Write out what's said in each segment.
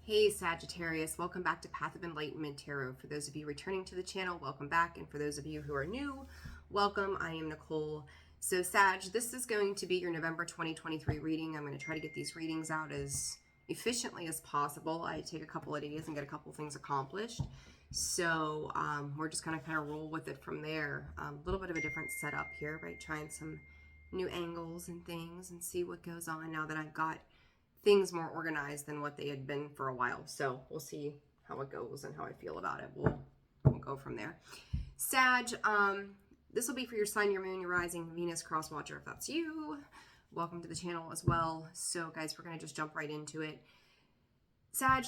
Hey Sagittarius, welcome back to Path of Enlightenment Tarot. For those of you returning to the channel, welcome back. And for those of you who are new, welcome. I am Nicole. So Sag, this is going to be your November 2023 reading. I'm going to try to get these readings out as efficiently as possible. I take a couple of days and get a couple of things accomplished. So we're just going to kind of roll with it from there. A little bit of a different setup here, right? Trying some new angles and things and see what goes on now that I've got things more organized than what they had been for a while. So we'll see how it goes and how I feel about it. We'll go from there. Sag, this will be for your sun, your moon, your rising, Venus, cross watcher, if that's you. Welcome to the channel as well. So guys, we're going to just jump right into it. Sag,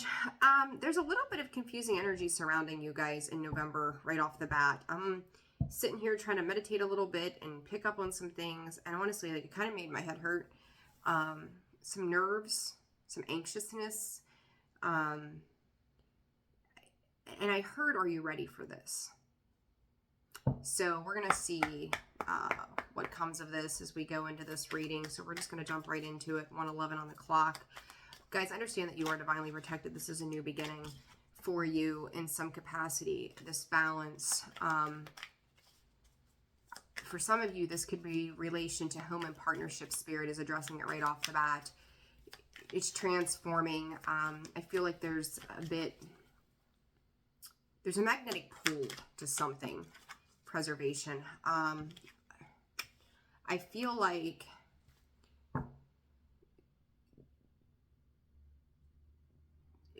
there's a little bit of confusing energy surrounding you guys in November right off the bat. I'm sitting here trying to meditate a little bit and pick up on some things. And honestly, like, it kind of made my head hurt. Some nerves, some anxiousness. And I heard, are you ready for this? So we're going to see what comes of this as we go into this reading. So we're just going to jump right into it. 1:11 on the clock. Guys, understand that you are divinely protected. This is a new beginning for you in some capacity. This balance. For some of you, this could be relation to home and partnership. Spirit is addressing it right off the bat. It's transforming. I feel like there's a magnetic pull to something. Preservation. I feel like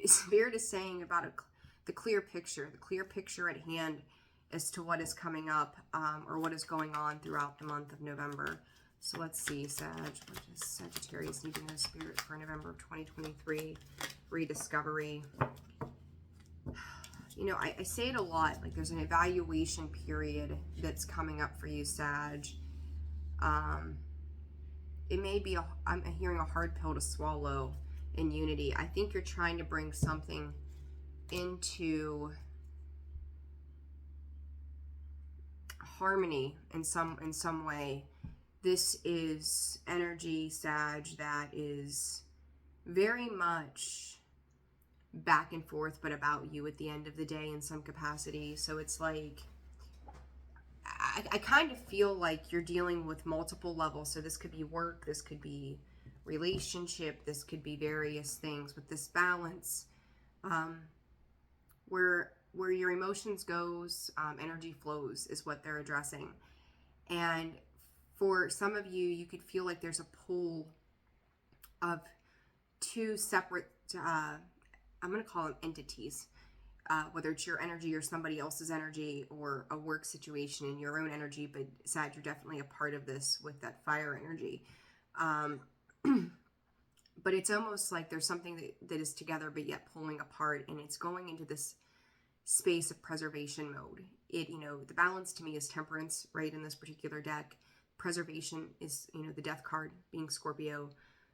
Spirit is saying about the clear picture at hand as to what is coming up or what is going on throughout the month of November. So let's see, Sag, what does Sagittarius need to know, Spirit, for November of 2023? Rediscovery. You know, I say it a lot, like there's an evaluation period that's coming up for you, Sag. It may be, I'm hearing a hard pill to swallow in unity. I think you're trying to bring something into harmony in some way. This is energy, Sag, that is very much back and forth, but about you at the end of the day in some capacity. So it's like, I kind of feel like you're dealing with multiple levels. So this could be work, this could be relationship, this could be various things. With this balance, where your emotions goes, energy flows is what they're addressing. And for some of you, you could feel like there's a pull of two separate, I'm going to call them entities, whether it's your energy or somebody else's energy or a work situation in your own energy. But Sag, you're definitely a part of this with that fire energy. But it's almost like there's something that is together but yet pulling apart, and it's going into this space of preservation mode. You know, the balance to me is temperance, right, in this particular deck. Preservation is, you know, the death card being Scorpio.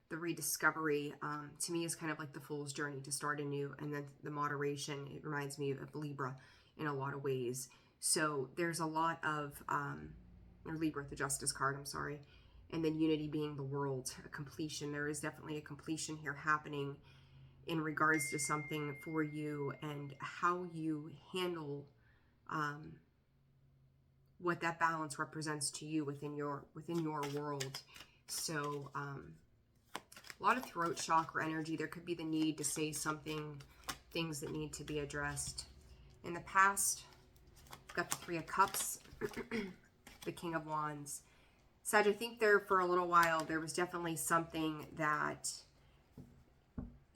The rediscovery, to me, is kind of like the fool's journey to start anew. And then the moderation, it reminds me of Libra in a lot of ways. So there's a lot of, or Libra, the justice card, I'm sorry. And then unity being the world, a completion. There is definitely a completion here happening in regards to something for you and how you handle what that balance represents to you within your world. So a lot of throat chakra energy. There could be the need to say something, things that need to be addressed. In the past, got the Three of Cups, the King of Wands. Sag, I think there for a little while, there was definitely something that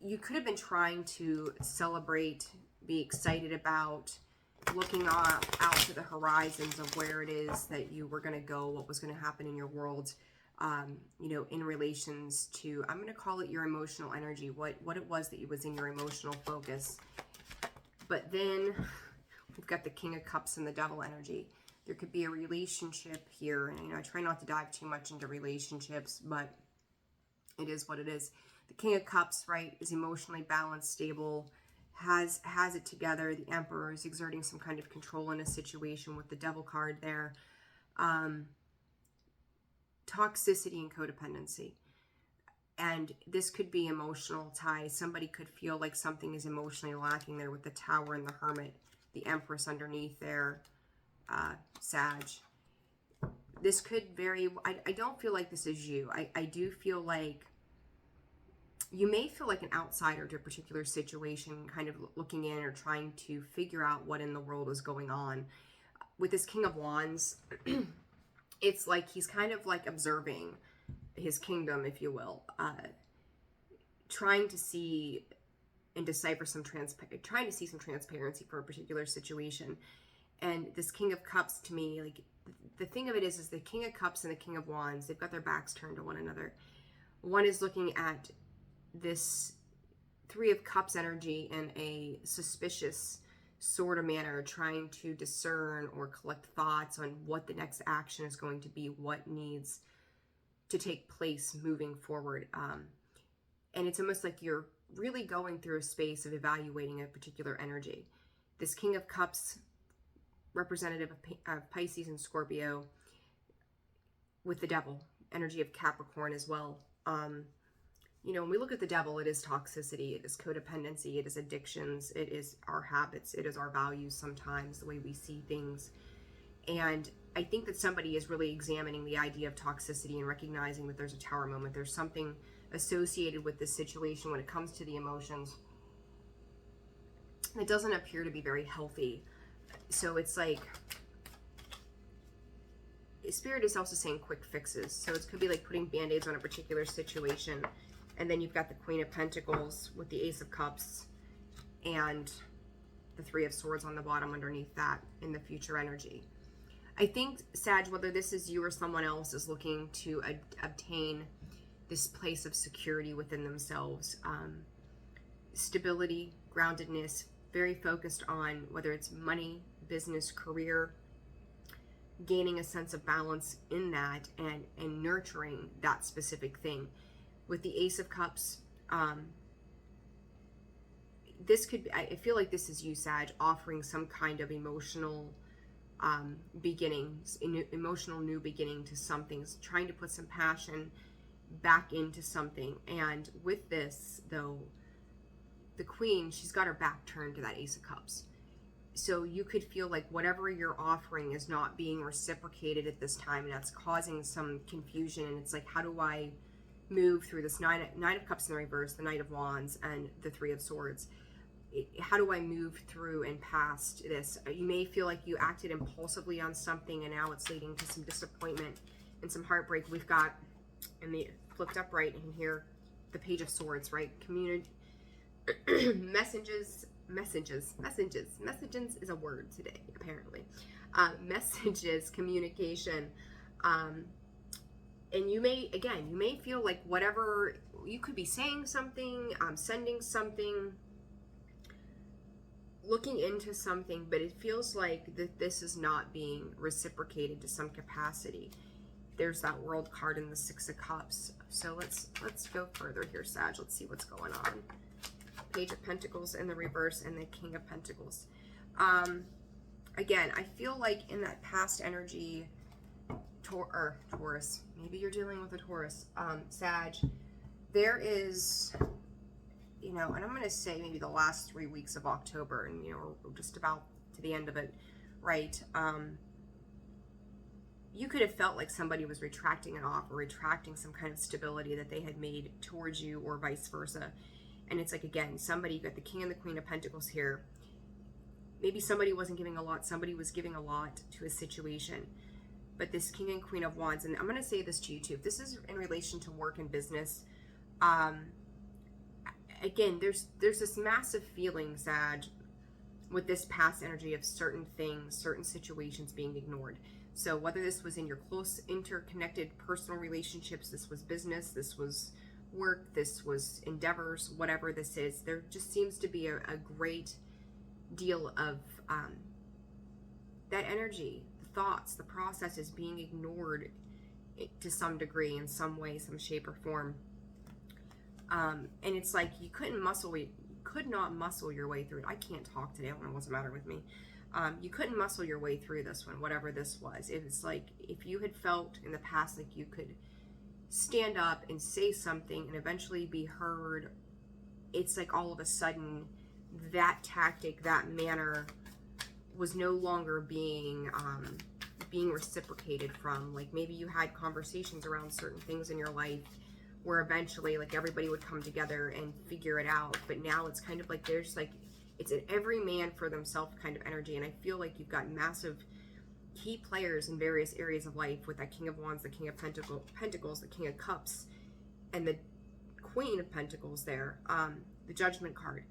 you could have been trying to celebrate, be excited about, looking out to the horizons of where it is that you were going to go, what was going to happen in your world, you know, in relations to, I'm going to call it your emotional energy, what it was that was in your emotional focus. But then we've got the King of Cups and the Devil energy. There could be a relationship here, and, you know, I try not to dive too much into relationships, but it is what it is. The King of Cups, right, is emotionally balanced, stable, has it together. The Emperor is exerting some kind of control in a situation with the Devil card there. Toxicity and codependency. And this could be emotional ties. Somebody could feel like something is emotionally lacking there with the Tower and the Hermit, the Empress underneath there, Sag. This could vary. I don't feel like this is you. I do feel like you may feel like an outsider to a particular situation, kind of looking in or trying to figure out what in the world is going on. With this King of Wands, it's like he's kind of like observing his kingdom, if you will, trying to see and decipher some transparency for a particular situation. And this King of Cups, to me, like, the thing of it is the King of Cups and the King of Wands, they've got their backs turned to one another. One is looking at this Three of Cups energy in a suspicious sort of manner, trying to discern or collect thoughts on what the next action is going to be, what needs to take place moving forward. And it's almost like you're really going through a space of evaluating a particular energy. This King of Cups, representative of Pisces and Scorpio, with the Devil, energy of Capricorn as well. You know, when we look at the Devil, it is toxicity, it is codependency, it is addictions, it is our habits, it is our values sometimes, the way we see things. And I think that somebody is really examining the idea of toxicity and recognizing that there's a Tower moment. There's something associated with this situation when it comes to the emotions that doesn't appear to be very healthy. So it's like, Spirit is also saying quick fixes. So it could be like putting band-aids on a particular situation. And then you've got the Queen of Pentacles with the Ace of Cups and the Three of Swords on the bottom underneath that in the future energy. I think, Sag, whether this is you or someone else, is looking to obtain this place of security within themselves. Stability, groundedness, very focused on whether it's money, business, career, gaining a sense of balance in that and nurturing that specific thing. With the Ace of Cups, this could be, I feel like this is you, Sag, offering some kind of emotional beginnings, emotional new beginning to something, trying to put some passion back into something. And with this, though, the Queen, she's got her back turned to that Ace of Cups. So you could feel like whatever you're offering is not being reciprocated at this time, and that's causing some confusion. And it's like, how do I move through this Nine of Cups in the reverse, the Knight of Wands, and the Three of Swords? How do I move through and past this? You may feel like you acted impulsively on something, and now it's leading to some disappointment and some heartbreak. We've got, in the flipped upright in here, the Page of Swords, right? Messages is a word today, apparently. Messages, communication, and you may feel like whatever, you could be saying something, sending something, looking into something, but it feels like that this is not being reciprocated to some capacity. There's that World card in the Six of Cups. So let's go further here, Sag. Let's see what's going on. Page of Pentacles in the reverse and the King of Pentacles. Again, I feel like in that past energy, Taurus, maybe you're dealing with a Taurus, Sag, there is, you know, and I'm going to say maybe the last 3 weeks of October, and, you know, we're just about to the end of it, right? You could have felt like somebody was retracting an offer, retracting some kind of stability that they had made towards you, or vice versa. And it's like, again, somebody, you got the King and the Queen of Pentacles here. Maybe somebody wasn't giving a lot, somebody was giving a lot to a situation. But this King and Queen of Wands, and I'm going to say this to you too, if this is in relation to work and business, again, there's this massive feeling, Sag, with this past energy of certain things, certain situations being ignored. So whether this was in your close, interconnected personal relationships, this was business, this was work, this was endeavors, whatever this is, there just seems to be a great deal of that energy, the thoughts, the processes being ignored to some degree, in some way, some shape or form. And it's like you could not muscle your way through it. I can't talk today. I don't know what's the matter with me. You couldn't muscle your way through this one, whatever this was. It was like if you had felt in the past like you could stand up and say something and eventually be heard, it's like all of a sudden that tactic, that manner was no longer being reciprocated from. Like maybe you had conversations around certain things in your life where eventually like everybody would come together and figure it out, but now it's kind of like there's like, it's an every man for themselves kind of energy. And I feel like you've got massive key players in various areas of life with that King of Wands, the King of Pentacles, the King of Cups, and the Queen of Pentacles there, the Judgment card.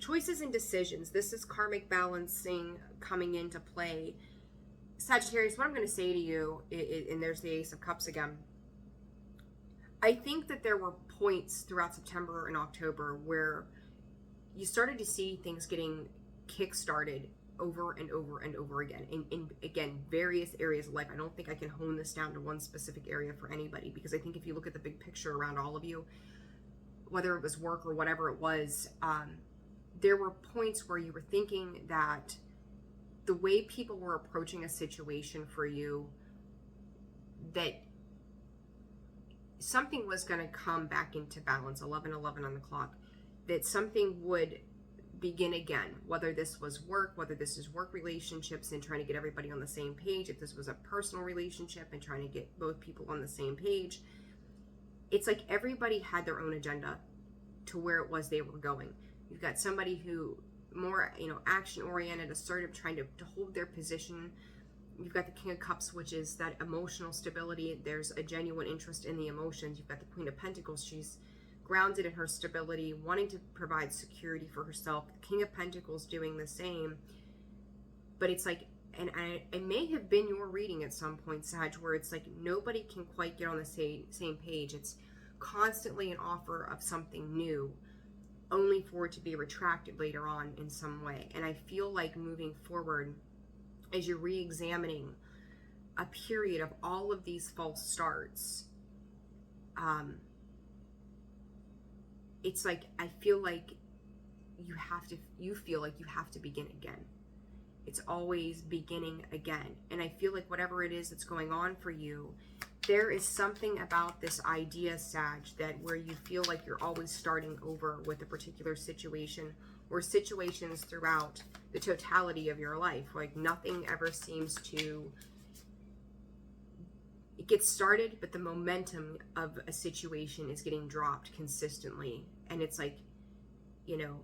Choices and decisions. This is karmic balancing coming into play. Sagittarius, what I'm going to say to you, and there's the Ace of Cups again. I think that there were points throughout September and October where you started to see things getting kick-started over and over and over again in again, various areas of life. I don't think I can hone this down to one specific area for anybody, because I think if you look at the big picture around all of you, whether it was work or whatever it was, there were points where you were thinking that the way people were approaching a situation for you, that something was going to come back into balance, 11:11 on the clock, that something would begin again, whether this was work, whether this is work relationships and trying to get everybody on the same page, if this was a personal relationship and trying to get both people on the same page. It's like everybody had their own agenda to where it was they were going. You've got somebody who more, action oriented, assertive, trying to hold their position. You've got the King of Cups, which is that emotional stability. There's a genuine interest in the emotions. You've got the Queen of Pentacles. She's grounded in her stability, wanting to provide security for herself. The King of Pentacles doing the same. But it's like, and it may have been your reading at some point, Sag, where it's like nobody can quite get on the same page. It's constantly an offer of something new, only for it to be retracted later on in some way. And I feel like moving forward, as you're re-examining a period of all of these false starts, it's like, I feel like you feel like you have to begin again. It's always beginning again. And I feel like whatever it is that's going on for you, there is something about this idea, Sag, that where you feel like you're always starting over with a particular situation or situations throughout the totality of your life. Like nothing ever seems to, it gets started, but the momentum of a situation is getting dropped consistently. And it's like,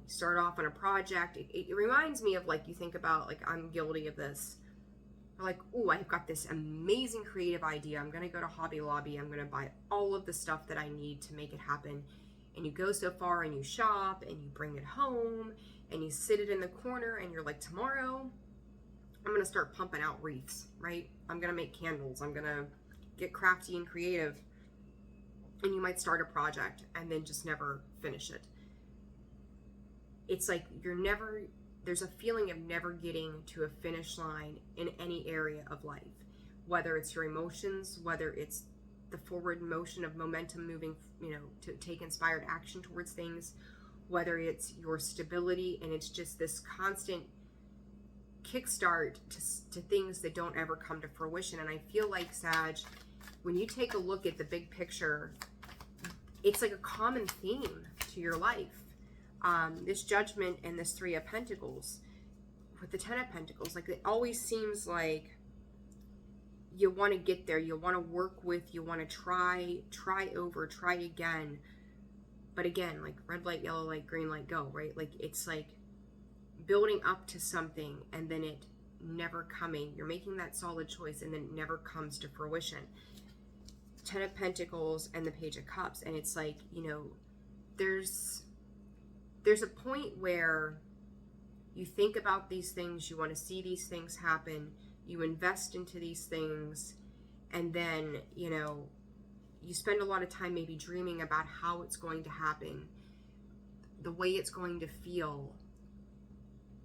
start off on a project. It reminds me of like, you think about like, I'm guilty of this. Like, oh, I've got this amazing creative idea. I'm going to go to Hobby Lobby. I'm going to buy all of the stuff that I need to make it happen. And you go so far and you shop and you bring it home and you sit it in the corner and you're like, tomorrow I'm going to start pumping out wreaths, right? I'm going to make candles. I'm going to get crafty and creative. And you might start a project and then just never finish it. It's like there's a feeling of never getting to a finish line in any area of life, whether it's your emotions, whether it's the forward motion of momentum moving, to take inspired action towards things, whether it's your stability, and it's just this constant kickstart to things that don't ever come to fruition. And I feel like, Sag, when you take a look at the big picture, it's like a common theme to your life. This Judgment and this Three of Pentacles with the Ten of Pentacles, like it always seems like you want to get there, you want to work with, you want to try over, try again. But again, like red light, yellow light, green light, go, right? Like it's like building up to something and then it never coming. You're making that solid choice and then it never comes to fruition. Ten of Pentacles and the Page of Cups, and it's like, there's a point where you think about these things, you want to see these things happen, you invest into these things, and then, you spend a lot of time maybe dreaming about how it's going to happen, the way it's going to feel,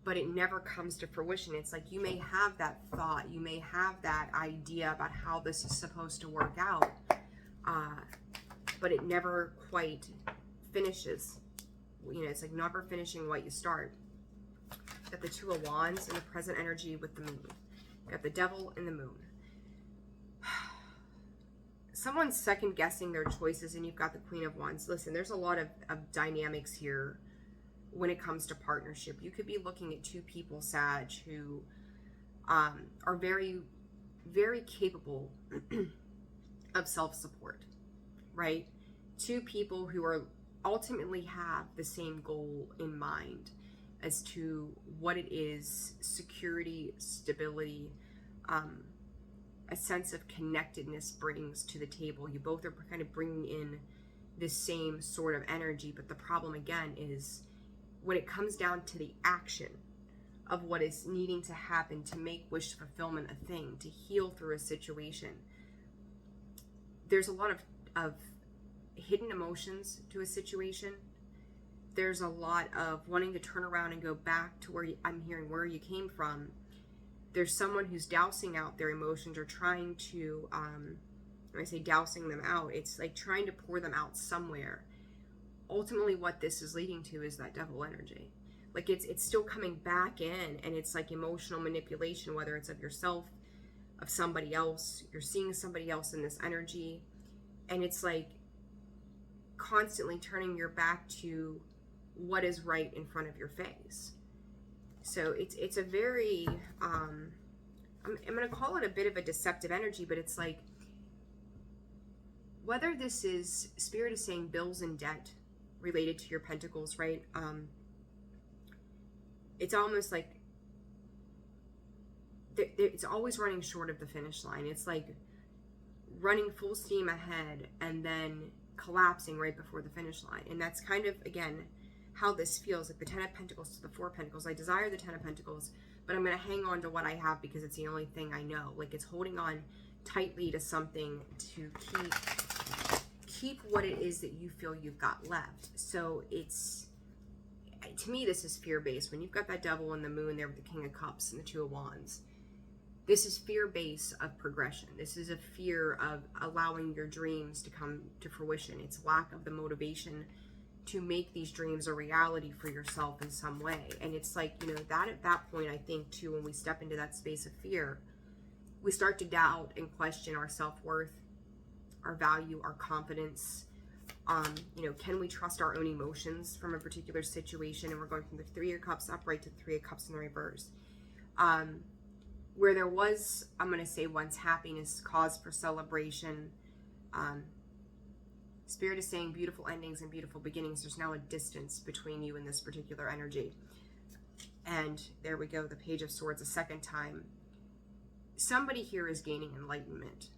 but it never comes to fruition. It's like you may have that thought, you may have that idea about how this is supposed to work out, but it never quite finishes. It's like never finishing what you start. Got the Two of Wands and the present energy with the moon. Got the Devil and the moon. someone's second guessing their choices, and you've got the Queen of Wands. Listen, there's a lot of dynamics here when it comes to partnership. You could be looking at two people, Sag, who are very, very capable of self-support, right? Two people who are ultimately have the same goal in mind as to what it is: security, stability, a sense of connectedness brings to the table. You both are kind of bringing in this same sort of energy, but the problem again is when it comes down to the action of what is needing to happen to make wish fulfillment a thing, to heal through a situation, there's a lot of hidden emotions to a situation. There's a lot of wanting to turn around and go back to where I'm hearing where you came from. There's someone who's dousing out their emotions, or trying to, when I say dousing them out, it's like trying to pour them out somewhere. Ultimately, what this is leading to is that devil energy. Like it's still coming back in, and it's like emotional manipulation, whether it's of yourself, of somebody else. You're seeing somebody else in this energy, and it's like constantly turning your back to what is right in front of your face. So it's a very, I'm going to call it a bit of a deceptive energy, but it's like, whether this is, Spirit is saying bills and debt related to your pentacles, right? It's almost like it's always running short of the finish line. It's like running full steam ahead and then collapsing right before the finish line. And that's kind of, again, how this feels, like the 10 of Pentacles to the 4 of Pentacles. I desire the 10 of Pentacles, but I'm going to hang on to what I have because it's the only thing I know. Like it's holding on tightly to something to keep what it is that you feel you've got left. So it's, to me, this is fear-based. When you've got that Devil and the Moon there with the King of Cups and the Two of Wands, this is fear-based of progression. This is a fear of allowing your dreams to come to fruition. It's lack of the motivation to make these dreams a reality for yourself in some way. And it's like, you know, that at that point, I think too, when we step into that space of fear, we start to doubt and question our self-worth, our value, our confidence. You know, can we trust our own emotions from a particular situation? And we're going from the 3 of Cups upright to the 3 of Cups in the reverse. Where there was, I'm going to say once, happiness, cause for celebration, Spirit is saying beautiful endings and beautiful beginnings. There's now a distance between you and this particular energy. And there we go, the Page of Swords a second time. Somebody here is gaining enlightenment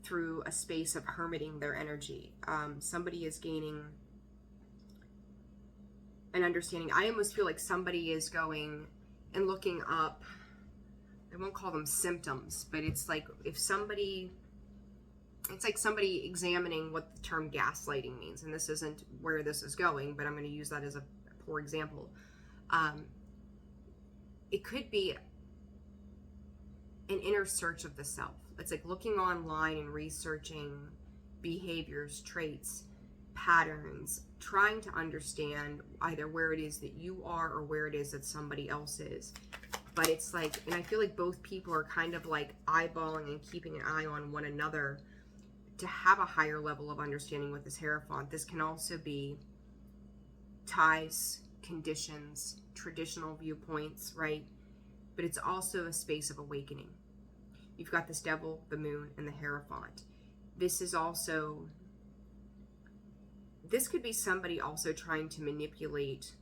through a space of hermiting their energy. Somebody is gaining an understanding. I almost feel like somebody is going and looking up, I won't call them symptoms, but it's like if somebody, it's like somebody examining what the term gaslighting means. And this isn't where this is going, but I'm going to use that as a poor example. It could be an inner search of the self. It's like looking online and researching behaviors, traits, patterns, trying to understand either where it is that you are or where it is that somebody else is. But it's like, and I feel like both people are kind of like eyeballing and keeping an eye on one another to have a higher level of understanding with this Hierophant. This can also be ties, conditions, traditional viewpoints, right? But it's also a space of awakening. You've got this Devil, the Moon, and the Hierophant. This is also, this could be somebody also trying to manipulate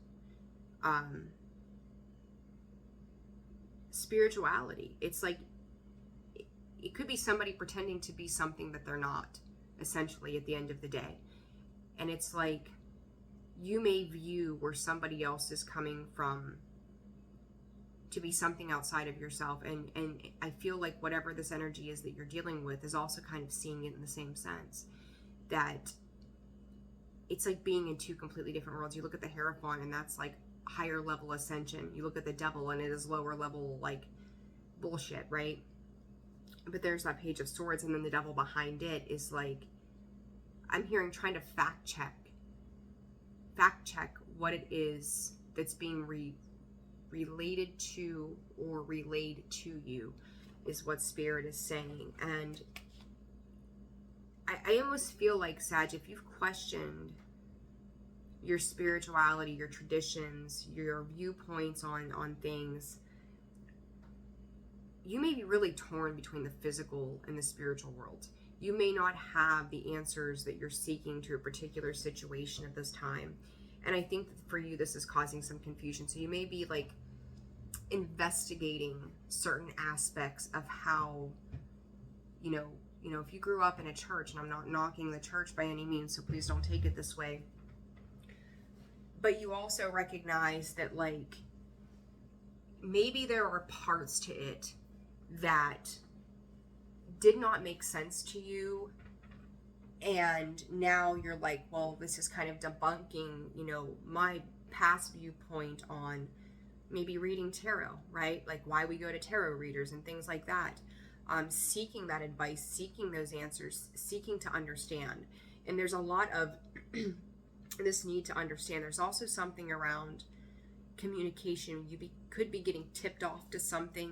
spirituality. It's like, it could be somebody pretending to be something that they're not, essentially, at the end of the day. And it's like, you may view where somebody else is coming from to be something outside of yourself. And I feel like whatever this energy is that you're dealing with is also kind of seeing it in the same sense. That it's like being in two completely different worlds. You look at the Hierophant and that's like higher level ascension. You look at the Devil and it is lower level like bullshit, right? But there's that Page of Swords, and then the Devil behind it is like, I'm hearing trying to fact check what it is that's being related to or relayed to you, is what Spirit is saying. And I almost feel like, Sag, if you've questioned your spirituality, your traditions, your viewpoints on things, you may be really torn between the physical and the spiritual world. You may not have the answers that you're seeking to a particular situation at this time. And I think that for you, this is causing some confusion. So you may be like investigating certain aspects of how, you know, if you grew up in a church, and I'm not knocking the church by any means, so please don't take it this way. But you also recognize that, like, maybe there are parts to it that did not make sense to you, and now you're like, well, this is kind of debunking, my past viewpoint on maybe reading tarot, right? Like why we go to tarot readers and things like that. Seeking that advice, seeking those answers, seeking to understand. And there's a lot of this need to understand. There's also something around communication. You could be getting tipped off to something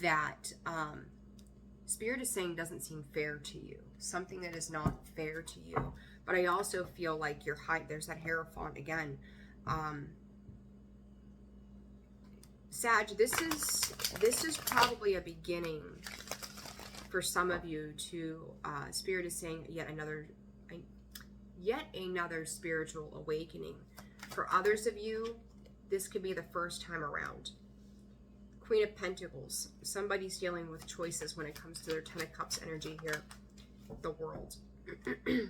that Spirit is saying doesn't seem fair to you, something that is not fair to you. But I also feel like there's that Hierophant again. Sag, this is probably a beginning for some of you to, Spirit is saying yet another spiritual awakening. For others of you, this could be the first time around. Queen of Pentacles. Somebody's dealing with choices when it comes to their Ten of Cups energy here. The World. The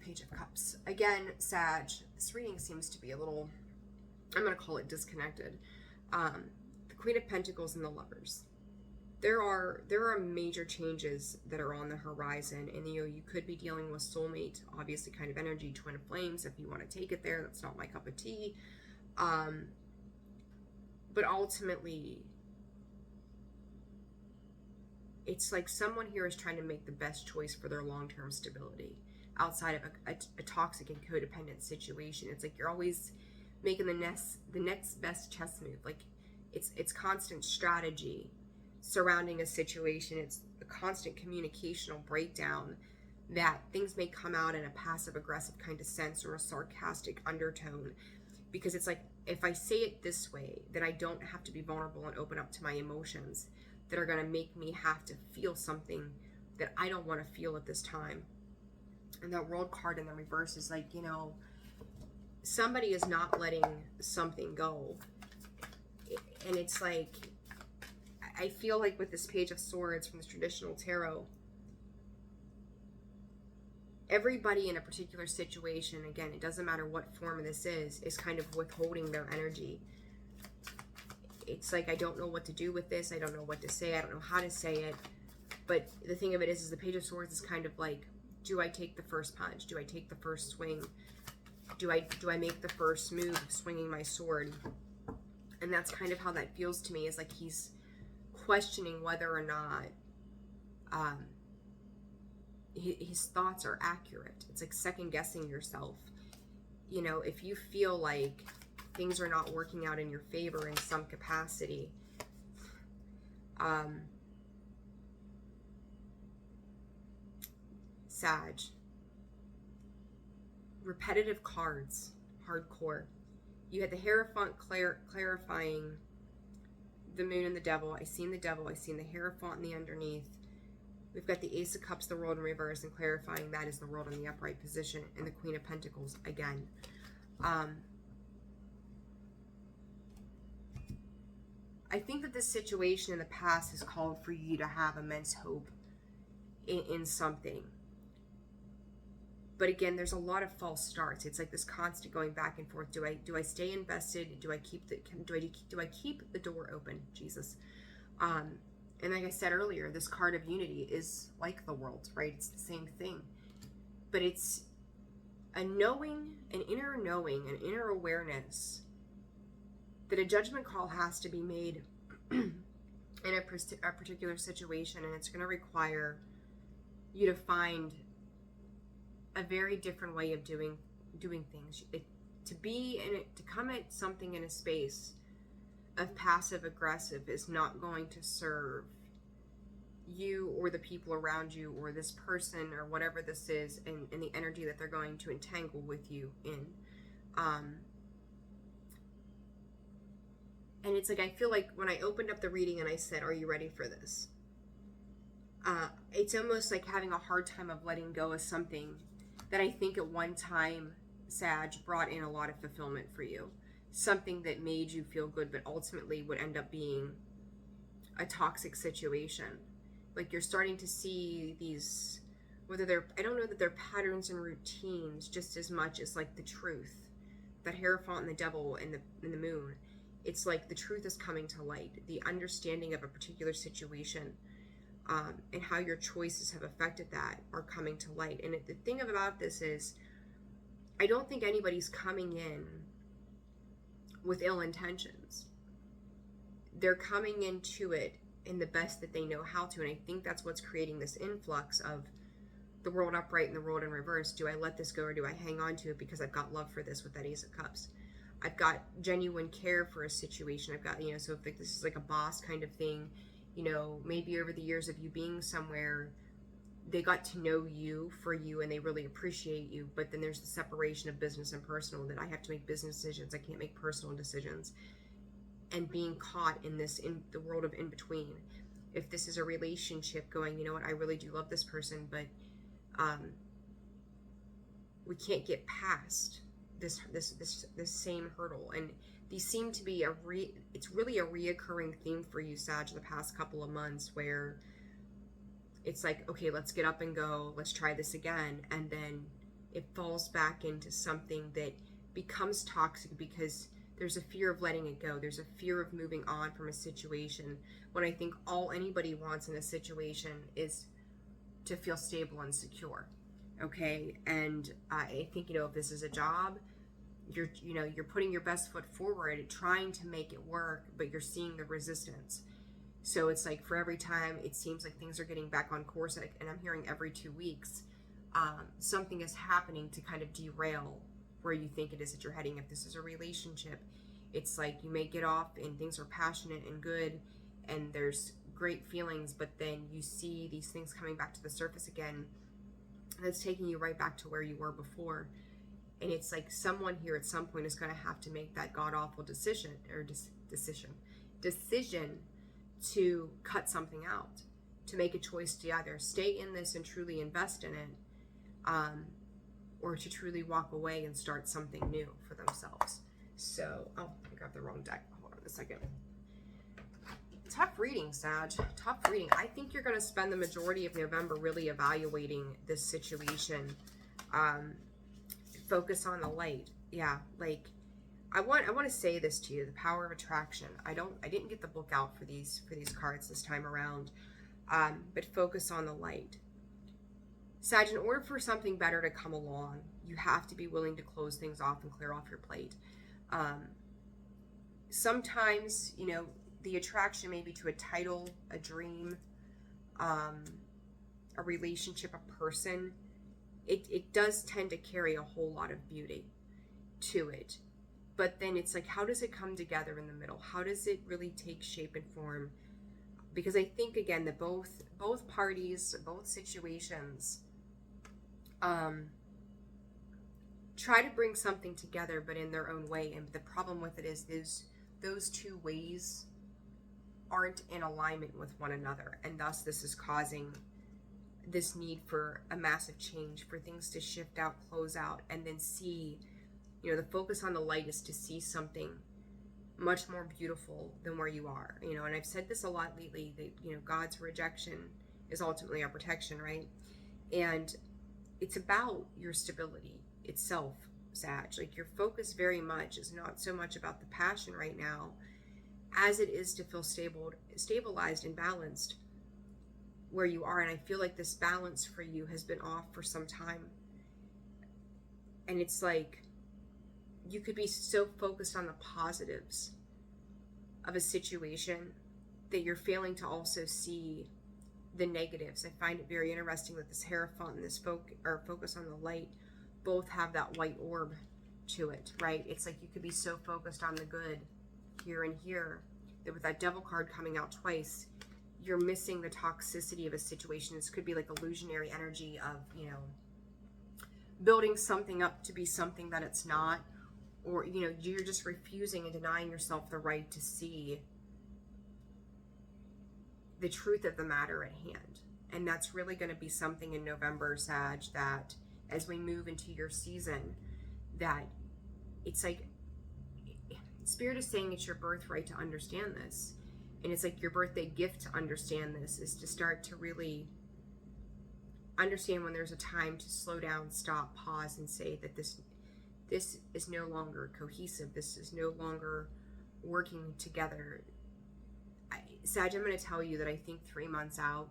Page of Cups. Again, Sag, this reading seems to be a little, I'm going to call it disconnected. The Queen of Pentacles and the Lovers. There are major changes that are on the horizon, and you could be dealing with soulmate, obviously kind of energy, twin flames, if you want to take it there. That's not my cup of tea. But ultimately, it's like someone here is trying to make the best choice for their long-term stability outside of a toxic and codependent situation. It's like you're always making the next best chess move. Like it's constant strategy surrounding a situation. It's a constant communicational breakdown that things may come out in a passive-aggressive kind of sense or a sarcastic undertone, because it's like, if I say it this way, then I don't have to be vulnerable and open up to my emotions that are going to make me have to feel something that I don't want to feel at this time. And that World card in the reverse is like, somebody is not letting something go. And it's like, I feel like with this Page of Swords from the traditional tarot, everybody in a particular situation, again, it doesn't matter what form this is kind of withholding their energy. It's like, I don't know what to do with this. I don't know what to say. I don't know how to say it. But the thing of it is the Page of Swords is kind of like, do I take the first punch? Do I take the first swing? Do I make the first move of swinging my sword? And that's kind of how that feels to me, is like he's questioning whether or not his thoughts are accurate. It's like second guessing yourself. If you feel like things are not working out in your favor in some capacity, Sag, repetitive cards, hardcore. You had the Hierophant clarifying the Moon and the Devil. I seen the Devil. I seen the Hierophant in the underneath. We've got the Ace of Cups, the World in reverse, and clarifying that is the World in the upright position, and the Queen of Pentacles again. I think that this situation in the past has called for you to have immense hope in something. But again, there's a lot of false starts. It's like this constant going back and forth. Do I stay invested? Do I keep the door open? Jesus. And like I said earlier, this card of unity is like the World, right? It's the same thing. But it's a knowing, an inner knowing, an inner awareness that a judgment call has to be made in a particular situation, and it's going to require you to find a very different way of doing things. To come at something in a space of passive aggressive is not going to serve you or the people around you or this person or whatever this is, and the energy that they're going to entangle with you in. And it's like, I feel like when I opened up the reading and I said, are you ready for this? It's almost like having a hard time of letting go of something that I think at one time, Sag, brought in a lot of fulfillment for you. Something that made you feel good, but ultimately would end up being a toxic situation. Like, you're starting to see these, whether they're, I don't know that they're patterns and routines just as much as like the truth. That Hierophant and the devil and the moon. It's like the truth is coming to light. The understanding of a particular situation and how your choices have affected that are coming to light. And the thing about this is, I don't think anybody's coming in with ill intentions. They're coming into it in the best that they know how to. And I think that's what's creating this influx of the world upright and the world in reverse. Do I let this go or do I hang on to it because I've got love for this with that Ace of Cups? I've got genuine care for a situation. I've got, so if like, this is like a boss kind of thing, maybe over the years of you being somewhere, they got to know you for you and they really appreciate you. But then there's the separation of business and personal, that I have to make business decisions. I can't make personal decisions. And being caught in the world of in between. If this is a relationship going, you know what, I really do love this person, but we can't get past this same hurdle. And these seem to be it's really a reoccurring theme for you, Sag, the past couple of months, where it's like, okay, let's get up and go, let's try this again, and then it falls back into something that becomes toxic because there's a fear of letting it go. There's a fear of moving on from a situation, when I think all anybody wants in a situation is to feel stable and secure. Okay, and I think, if this is a job, you're putting your best foot forward, trying to make it work, but you're seeing the resistance. So it's like, for every time it seems like things are getting back on course, and I'm hearing every 2 weeks, something is happening to kind of derail where you think it is that you're heading. If this is a relationship, it's like you may get off and things are passionate and good, and there's great feelings, but then you see these things coming back to the surface again. That's taking you right back to where you were before. And it's like someone here at some point is going to have to make that god-awful decision to cut something out, to make a choice to either stay in this and truly invest in it, or to truly walk away and start something new for themselves. So, I grabbed the wrong deck. Hold on a second. Tough reading, Sag. Tough reading. I think you're going to spend the majority of November really evaluating this situation. Focus on the light. Yeah, like I want to say this to you: the power of attraction. I didn't get the book out for these cards this time around, but focus on the light. Sag, in order for something better to come along, you have to be willing to close things off and clear off your plate. Sometimes, the attraction maybe to a title, a dream, a relationship, a person, it does tend to carry a whole lot of beauty to it. But then it's like, how does it come together in the middle? How does it really take shape and form? Because I think, again, that both parties, both situations, try to bring something together, but in their own way. And the problem with it is those two ways aren't in alignment with one another, and thus this is causing this need for a massive change, for things to shift out, close out, and then see, the focus on the light is to see something much more beautiful than where you are. And I've said this a lot lately, that God's rejection is ultimately our protection, right? And it's about your stability itself, Sag. Like, your focus very much is not so much about the passion right now as it is to feel stabilized and balanced where you are. And I feel like this balance for you has been off for some time. And it's like, you could be so focused on the positives of a situation that you're failing to also see the negatives. I find it very interesting that this Hierophant and this focus on the light both have that white orb to it, right? It's like you could be so focused on the good here and here that with that Devil card coming out twice, you're missing the toxicity of a situation. This could be like illusionary energy of, you know, building something up to be something that it's not, or, you know, you're just refusing and denying yourself the right to see the truth of the matter at hand. And that's really going to be something in November, Sag, that as we move into your season, that it's like, Spirit is saying it's your birthright to understand this. And it's like your birthday gift to understand this is to start to really understand when there's a time to slow down, stop, pause, and say that this is no longer cohesive. This is no longer working together. Sag, I'm going to tell you that I think 3 months out,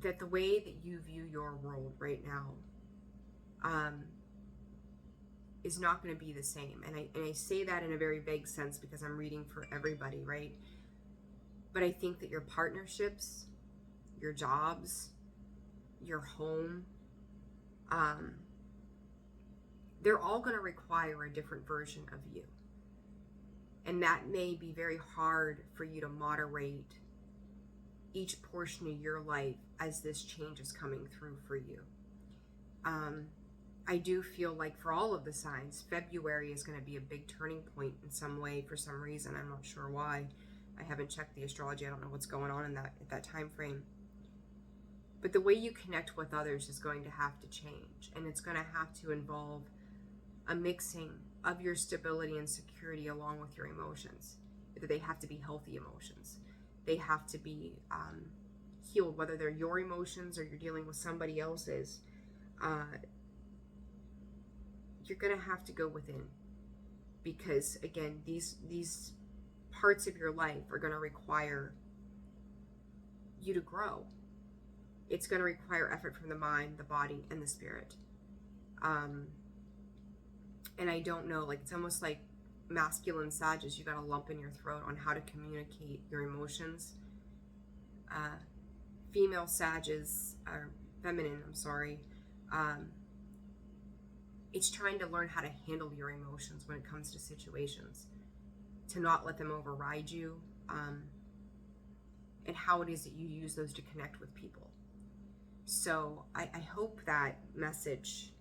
that the way that you view your world right now is not going to be the same. And I say that in a very vague sense because I'm reading for everybody, right? But I think that your partnerships, your jobs, your home, they're all going to require a different version of you. And that may be very hard for you to moderate each portion of your life as this change is coming through for you. I do feel like for all of the signs, February is going to be a big turning point in some way for some reason. I'm not sure why. I haven't checked the astrology. I don't know what's going on in that time frame. But the way you connect with others is going to have to change, and it's going to have to involve a mixing of your stability and security along with your emotions. They have to be healthy emotions. They have to be healed, whether they're your emotions or you're dealing with somebody else's. You're going to have to go within, because again, these parts of your life are going to require you to grow. It's going to require effort from the mind, the body, and the spirit. And I don't know, like, it's almost like masculine Sages, you got a lump in your throat on how to communicate your emotions. Female Sages, or feminine, I'm sorry, it's trying to learn how to handle your emotions when it comes to situations, to not let them override you, and how it is that you use those to connect with people. So I hope that message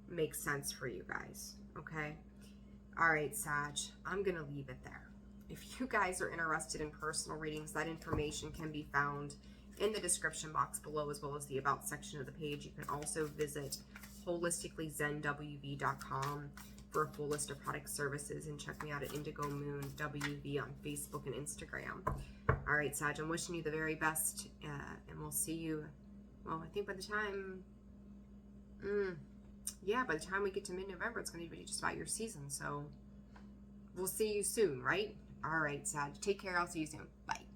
makes sense for you guys, okay? All right, Sag, I'm going to leave it there. If you guys are interested in personal readings, that information can be found in the description box below, as well as the About section of the page. You can also visit holisticallyzenwv.com for a full list of product services, and check me out at Indigo Moon WV on Facebook and Instagram. All right, Sag, I'm wishing you the very best, and we'll see you, well, I think by the time, by the time we get to mid-November, it's going to be just about your season, so we'll see you soon, right? All right, Sag, take care. I'll see you soon. Bye.